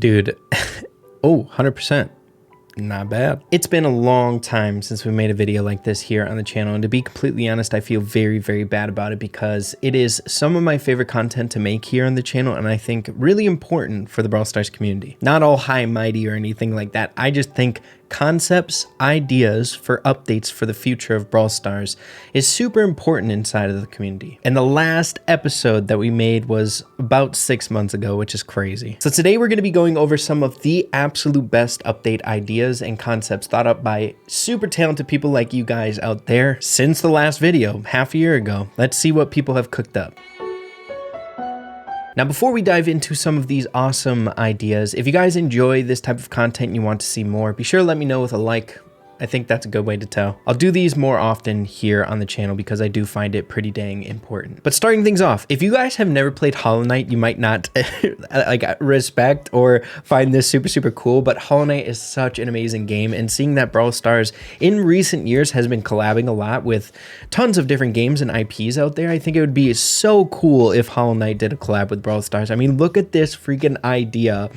Dude, oh, 100%. Not bad. It's been a long time since we made a video like this here on the channel, and to be completely honest, I feel very, very bad about it because it is some of my favorite content to make here on the channel, and I think really important for the Brawl Stars community. Not all high and mighty or anything like that. I just think concepts, ideas for updates for the future of Brawl Stars is super important inside of the community. And the last episode that we made was about 6 months ago, which is crazy. So today we're going to be going over some of the absolute best update ideas and concepts thought up by super talented people like you guys out there since the last video, half a year ago. Let's see what people have cooked up. Now, before we dive into some of these awesome ideas, if you guys enjoy this type of content and you want to see more, be sure to let me know with a like. I think that's a good way to tell. I'll do these more often here on the channel because I do find it pretty dang important. But starting things off, if you guys have never played Hollow Knight, you might not like respect or find this super cool, but Hollow Knight is such an amazing game, and seeing that Brawl Stars in recent years has been collabing a lot with tons of different games and IPs out there, I think it would be so cool if Hollow Knight did a collab with Brawl Stars. I mean, look at this freaking idea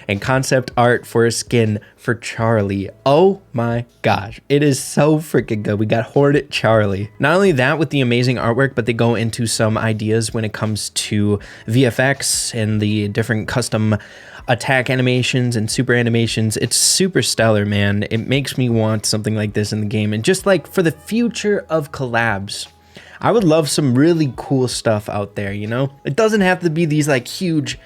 and concept art for a skin for Charlie. Oh my gosh, it is so freaking good. We got Hornet Charlie. Not only that, with the amazing artwork, but they go into some ideas when it comes to VFX and the different custom attack animations and super animations. It's super stellar, man. It makes me want something like this in the game. And just like for the future of collabs, I would love some really cool stuff out there, you know? It doesn't have to be these like huge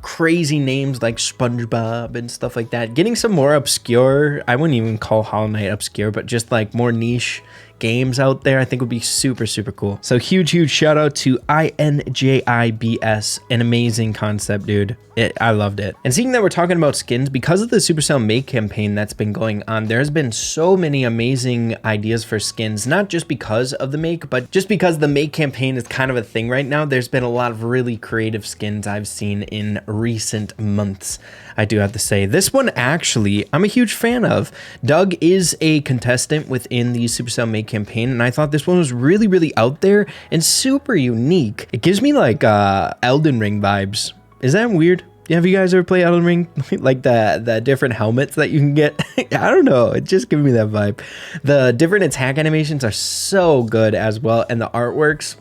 crazy names like SpongeBob and stuff like that. Getting some more obscure, I wouldn't even call Hollow Knight obscure, but just like more niche games out there, I think would be super cool. So huge shout out to INJIBS, an amazing concept, dude. I loved it. And seeing that we're talking about skins, because of the Supercell Make campaign that's been going on, there's been so many amazing ideas for skins, not just because of the Make, but just because the Make campaign is kind of a thing right now. There's been a lot of really creative skins I've seen in recent months, I do have to say. This one, actually, I'm a huge fan of. Doug is a contestant within the Supercell Make campaign, and I thought this one was really out there and super unique. It gives me like Elden Ring vibes. Is that weird? Have you guys ever played Elden Ring? Like the different helmets that you can get? I don't know. It just gives me that vibe. The different attack animations are so good as well. And the artworks,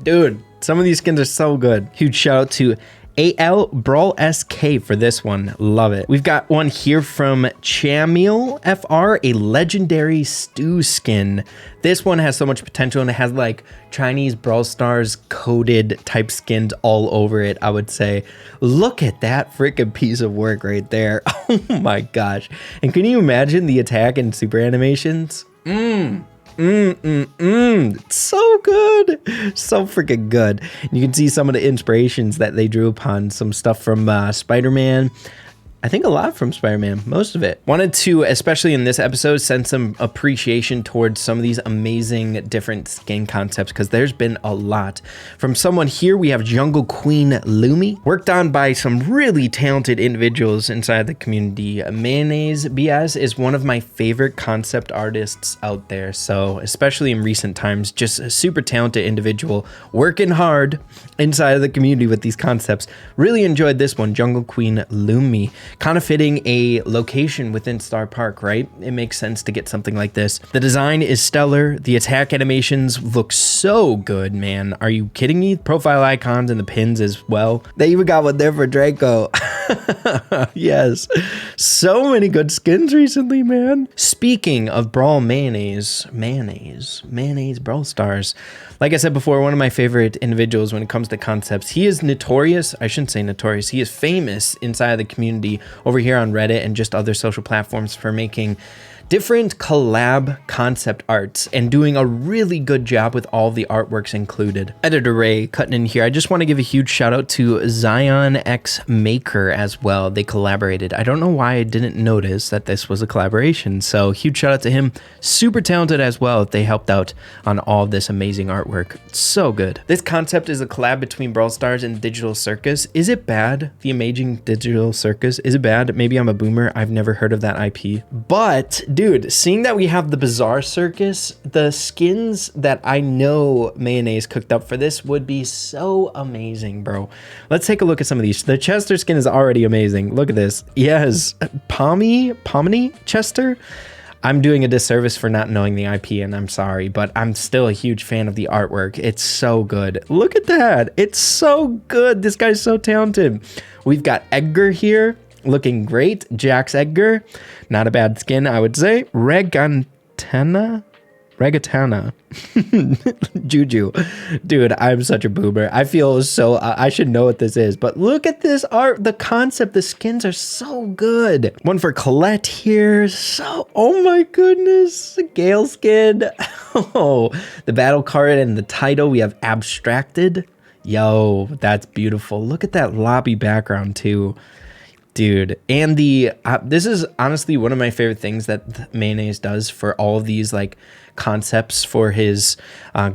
dude, some of these skins are so good. Huge shout out to AL Brawl SK for this one. Love it. We've got one here from Chamiel FR, a legendary stew skin. This one has so much potential, and it has like Chinese Brawl Stars coded type skins all over it, I would say. Look at that freaking piece of work right there. Oh my gosh. And can you imagine the attack and super animations? It's so good, so freaking good. You can see some of the inspirations that they drew upon, some stuff from Spider-Man. I think a lot from Spider-Man, most of it. Wanted to, especially in this episode, send some appreciation towards some of these amazing different skin concepts, because there's been a lot. From someone here, we have Jungle Queen Lumi, worked on by some really talented individuals inside the community. Mayonnaise BS is one of my favorite concept artists out there, so especially in recent times, just a super talented individual working hard inside of the community with these concepts. Really enjoyed this one, Jungle Queen Lumi. Kind of fitting a location within Star Park, right? It makes sense to get something like this. The design is stellar. The attack animations look so good, man. Are you kidding me? Profile icons and the pins as well. They even got one there for Draco. Yes. So many good skins recently, man. Speaking of Brawl Mayonnaise Brawl Stars. Like I said before, one of my favorite individuals when it comes to concepts. He is notorious. I shouldn't say notorious. He is famous inside of the community over here on Reddit and just other social platforms for making different collab concept arts and doing a really good job with all the artworks included. Editor Ray cutting in here. I just want to give a huge shout out to Zion X Maker as well. They collaborated. I don't know why I didn't notice that this was a collaboration. So huge shout out to him. Super talented as well. They helped out on all this amazing artwork. So good. This concept is a collab between Brawl Stars and Digital Circus. Is it bad? The amazing Digital Circus. Is it bad? Maybe I'm a boomer. I've never heard of that IP. But dude, Dude, seeing that we have the Bizarre Circus, the skins that I know Mayonnaise cooked up for this would be so amazing, bro. Let's take a look at some of these. The Chester skin is already amazing. Look at this. Yes, Pomni Chester. I'm doing a disservice for not knowing the IP, and I'm sorry, but I'm still a huge fan of the artwork. It's so good. Look at that. It's so good. This guy's so talented. We've got Edgar here, looking great. Jax Edgar. Not a bad skin, I would say. Regatana? Juju. Dude, I'm such a boomer. I feel so, I should know what this is, but look at this art, the concept, the skins are so good. One for Colette here. So, oh my goodness. Gale skin. Oh, the battle card and the title, we have Abstracted. Yo, that's beautiful. Look at that lobby background too. Dude, and the this is honestly one of my favorite things that Mayonnaise does for all of these like concepts for his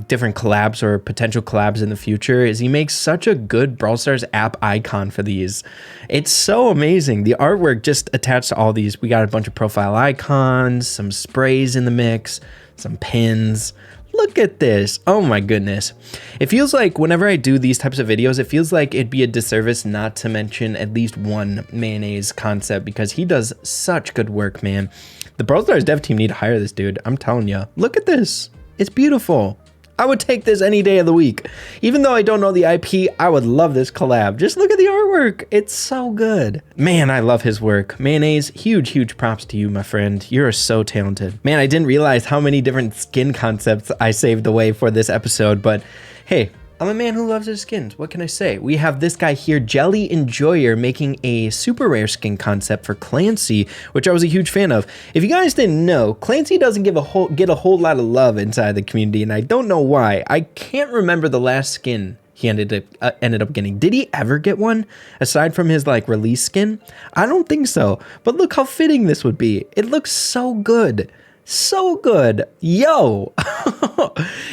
different collabs or potential collabs in the future is he makes such a good Brawl Stars app icon for these. It's so amazing. The artwork just attached to all these. We got a bunch of profile icons, some sprays in the mix, some pins. Look at this. Oh my goodness. It feels like whenever I do these types of videos, it feels like it'd be a disservice not to mention at least one Mayonnaise concept because he does such good work, man. The Brawl Stars dev team need to hire this dude. I'm telling you. Look at this. It's beautiful. I would take this any day of the week. Even though I don't know the IP, I would love this collab. Just look at the artwork. It's so good. Man, I love his work. Mayonnaise, huge props to you, my friend. You're so talented. Man, I didn't realize how many different skin concepts I saved away for this episode, but hey, I'm a man who loves his skins. What can I say? We have this guy here, Jelly Enjoyer, making a super rare skin concept for Clancy, which I was a huge fan of. If you guys didn't know, Clancy doesn't get a whole lot of love inside the community, and I don't know why. I can't remember the last skin he ended up getting. Did he ever get one aside from his like release skin? I don't think so. But look how fitting this would be. It looks so good. So good. Yo.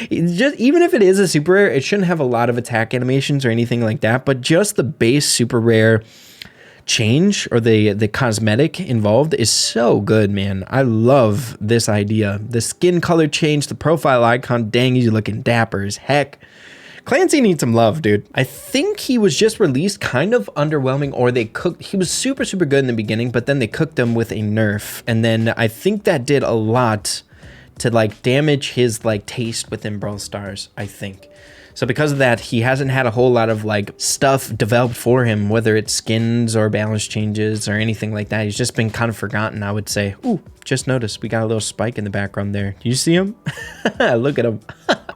Just even if it is a super rare, it shouldn't have a lot of attack animations or anything like that, but just the base super rare change or the cosmetic involved is so good, man. I love this idea. The skin color change, the profile icon, dang, he's looking dapper as heck. Clancy needs some love, dude. I think he was just released kind of underwhelming, or he was super good in the beginning, but then they cooked him with a nerf. And then I think that did a lot to like damage his like taste within Brawl Stars, I think. So because of that, he hasn't had a whole lot of like stuff developed for him, whether it's skins or balance changes or anything like that. He's just been kind of forgotten, I would say. Ooh, just noticed we got a little spike in the background there. Do you see him? Look at him.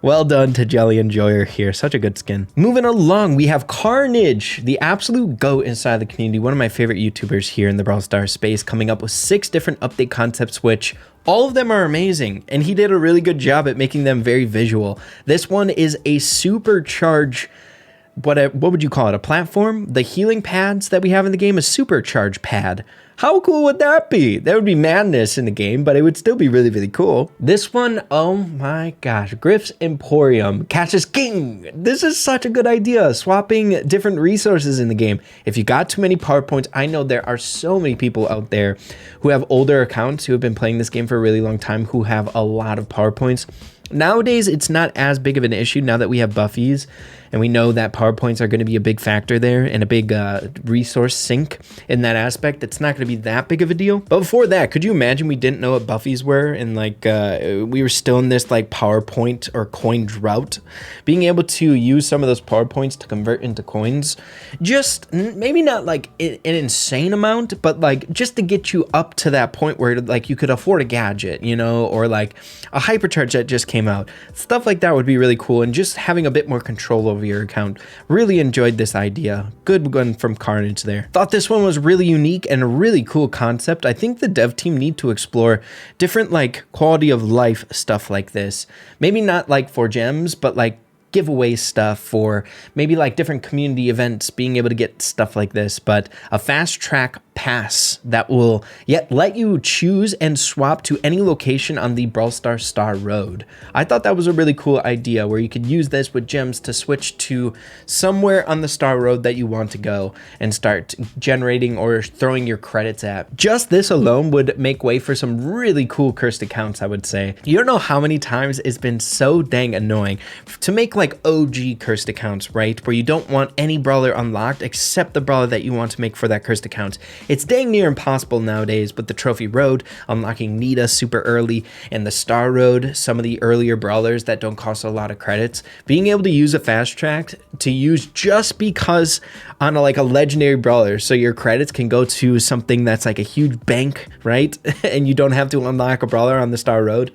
Well done to Jelly Enjoyer here. Such a good skin. Moving along, we have Carnage, the absolute GOAT inside the community. One of my favorite YouTubers here in the Brawl Stars space, coming up with 6 different update concepts, which all of them are amazing, and he did a really good job at making them very visual. This one is a supercharge, what would you call it, a platform? The healing pads that we have in the game, a supercharge pad. How cool would that be? That would be madness in the game, but it would still be really cool. This one, oh my gosh, Griff's Emporium, Cash is King. This is such a good idea, swapping different resources in the game. If you got too many power points, I know there are so many people out there who have older accounts who have been playing this game for a really long time who have a lot of power points. Nowadays, it's not as big of an issue now that we have buffies, and we know that power points are going to be a big factor there and a big resource sink in that aspect. It's not going to be that big of a deal. But before that, could you imagine we didn't know what buffies were and like we were still in this like power point or coin drought? Being able to use some of those power points to convert into coins, just maybe not like an insane amount, but like just to get you up to that point where like you could afford a gadget, you know, or like a hypercharge that just came out. Stuff like that would be really cool, and just having a bit more control over your account. Really enjoyed this idea. Good one from Carnage there. Thought this one was really unique and a really cool concept. I think the dev team need to explore different like quality of life stuff like this. Maybe not like for gems, but like giveaway stuff for maybe like different community events, being able to get stuff like this. But a fast track pass that will let you choose and swap to any location on the Brawl Stars Star Road. I thought that was a really cool idea where you could use this with gems to switch to somewhere on the Star Road that you want to go and start generating or throwing your credits at. Just this alone would make way for some really cool cursed accounts, I would say. You don't know how many times it's been so dang annoying to make like OG cursed accounts, right? Where you don't want any brawler unlocked except the brawler that you want to make for that cursed account. It's dang near impossible nowadays with the Trophy Road, unlocking Nita super early, and the Star Road, some of the earlier brawlers that don't cost a lot of credits. Being able to use a fast track to use just because on like a legendary brawler, so your credits can go to something that's like a huge bank, right? And you don't have to unlock a brawler on the Star Road.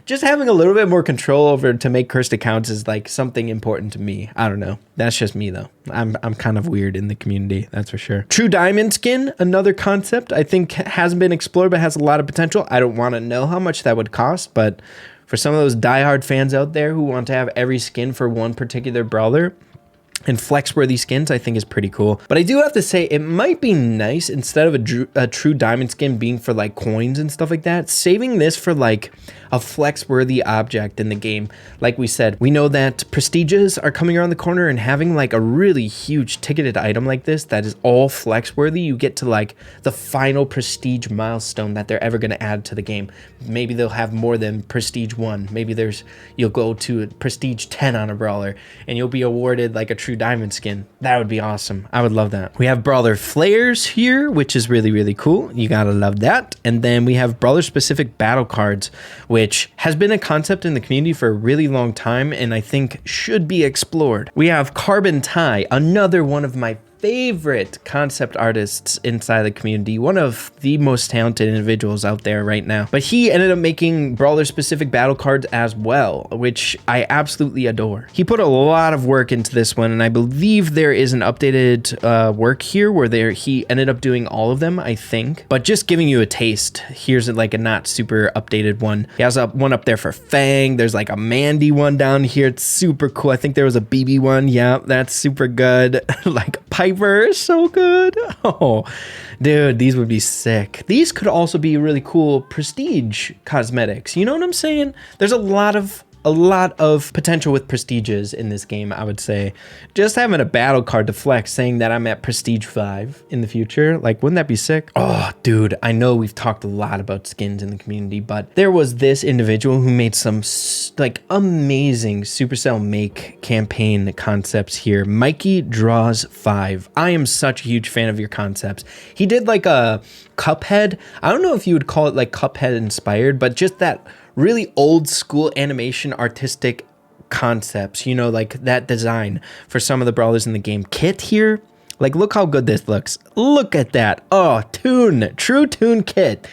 Just having a little bit more control over to make cursed accounts is like something important to me. I don't know. That's just me though. I'm kind of weird in the community, that's for sure. True Diamond skin, another concept I think hasn't been explored but has a lot of potential. I don't want to know how much that would cost, but for some of those diehard fans out there who want to have every skin for one particular brawler, and flex-worthy skins, I think is pretty cool. But I do have to say, it might be nice, instead of a true diamond skin being for like coins and stuff like that, saving this for like a flex-worthy object in the game. Like we said, we know that prestiges are coming around the corner, and having like a really huge ticketed item like this that is all flex-worthy, you get to like the final prestige milestone that they're ever going to add to the game. Maybe they'll have more than prestige 1. Maybe you'll go to prestige 10 on a brawler, and you'll be awarded like a true diamond skin. That would be awesome. I would love that. We have brawler flares here, which is really, really cool. You gotta love that. And then we have brawler specific battle cards, which has been a concept in the community for a really long time and I think should be explored. We have Carbon Tie, another one of my favorite concept artists inside the community, one of the most talented individuals out there right now. But he ended up making brawler specific battle cards as well, which I absolutely adore. He put a lot of work into this one, and I believe there is an updated work here where he ended up doing all of them, I think. But just giving you a taste, here's like a not super updated one. He has one up there for Fang. There's like a Mandy one down here. It's super cool. I think there was a BB one. Yeah, that's super good. Like Piper, so good. Oh, dude, these would be sick. These could also be really cool prestige cosmetics. You know what I'm saying? There's a lot of potential with prestiges in this game, I would say. Just having a battle card to flex saying that I'm at prestige 5 in the future, like, wouldn't that be sick? Oh, dude, I know we've talked a lot about skins in the community, but there was this individual who made some like amazing Supercell Make campaign concepts here. Mikey Draws 5. I am such a huge fan of your concepts. He did like a Cuphead. I don't know if you would call it like Cuphead inspired, but just that really old school animation artistic concepts, you know, like that design for some of the brawlers in the game. Kit here, like, look how good this looks. Look at that. Oh, Toon, true Toon kit.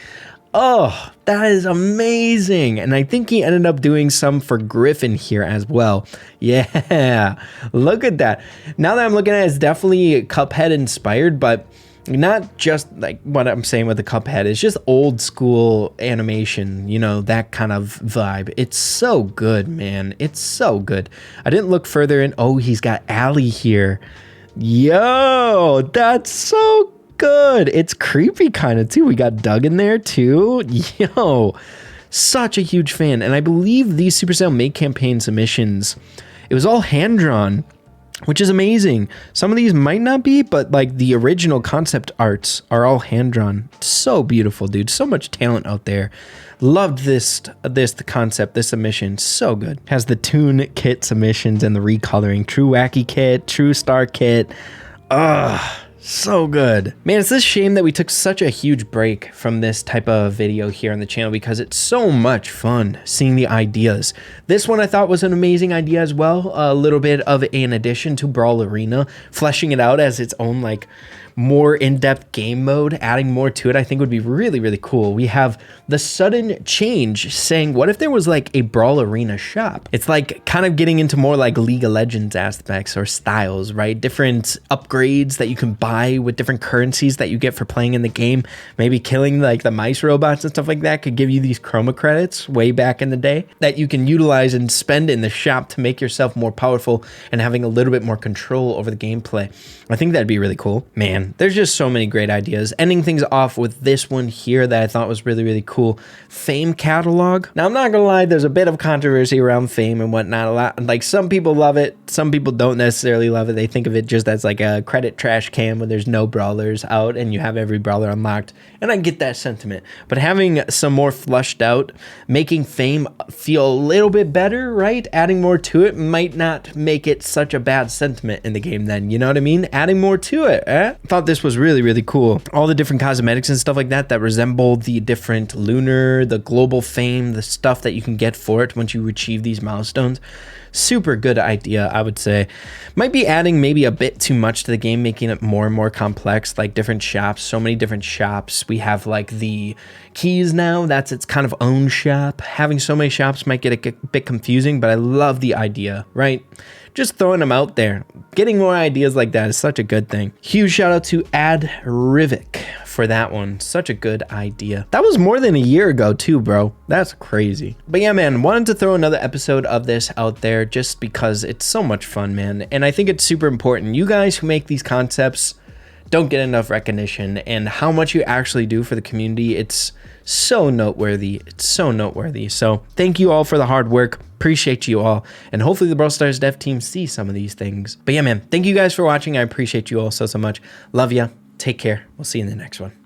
Oh, that is amazing. And I think he ended up doing some for Griffin here as well. Yeah, look at that. Now that I'm looking at it, it's definitely Cuphead inspired, but not just like what I'm saying with the Cuphead. It's just old school animation, you know, that kind of vibe. It's so good, man. It's so good. I didn't look further in. Oh, he's got Allie here. Yo, that's so good. It's creepy kind of too. We got Doug in there too. Yo, such a huge fan. And I believe these Supercell Make campaign submissions, it was all hand drawn, which is amazing. Some of these might not be, but like the original concept arts are all hand drawn. So beautiful, dude. So much talent out there. Loved the concept, this submission. So good. Has the Toon kit submissions and the recoloring. True Wacky kit, True Star kit. So good. Man, it's this shame that we took such a huge break from this type of video here on the channel because it's so much fun seeing the ideas. This one I thought was an amazing idea as well. A little bit of an addition to Brawl Arena, fleshing it out as its own like more in-depth game mode, adding more to it, I think would be really, really cool. We have the sudden change saying, what if there was like a Brawl Arena shop? It's like kind of getting into more like League of Legends aspects or styles, right? Different upgrades that you can buy with different currencies that you get for playing in the game. Maybe killing like the mice robots and stuff like that could give you these chroma credits way back in the day that you can utilize and spend in the shop to make yourself more powerful and having a little bit more control over the gameplay. I think that'd be really cool. Man, man, there's just so many great ideas. Ending things off with this one here that I thought was really, really cool. Fame catalog. Now, I'm not gonna lie, there's a bit of controversy around Fame and whatnot. Like, some people love it, some people don't necessarily love it. They think of it just as like a credit trash can when there's no brawlers out and you have every brawler unlocked. And I get that sentiment. But having some more flushed out, making Fame feel a little bit better, right? Adding more to it might not make it such a bad sentiment in the game then, you know what I mean? Adding more to it, eh? Thought this was really, really cool. All the different cosmetics and stuff like that resemble the different lunar, the global Fame, the stuff that you can get for it once you achieve these milestones. Super good idea, I would say. Might be adding maybe a bit too much to the game, making it more and more complex, like different shops, so many different shops. We have like the keys now, that's its kind of own shop. Having so many shops might get a bit confusing, but I love the idea, right? Just throwing them out there. Getting more ideas like that is such a good thing. Huge shout out to Rivik for that one. Such a good idea. That was more than a year ago too, bro. That's crazy. But yeah, man, wanted to throw another episode of this out there just because it's so much fun, man. And I think it's super important. You guys who make these concepts don't get enough recognition, and how much you actually do for the community, it's so noteworthy. It's so noteworthy. So thank you all for the hard work. Appreciate you all, and hopefully the Brawl Stars dev team sees some of these things. But yeah, man, thank you guys for watching. I appreciate you all so much. Love ya. Take care. We'll see you in the next one.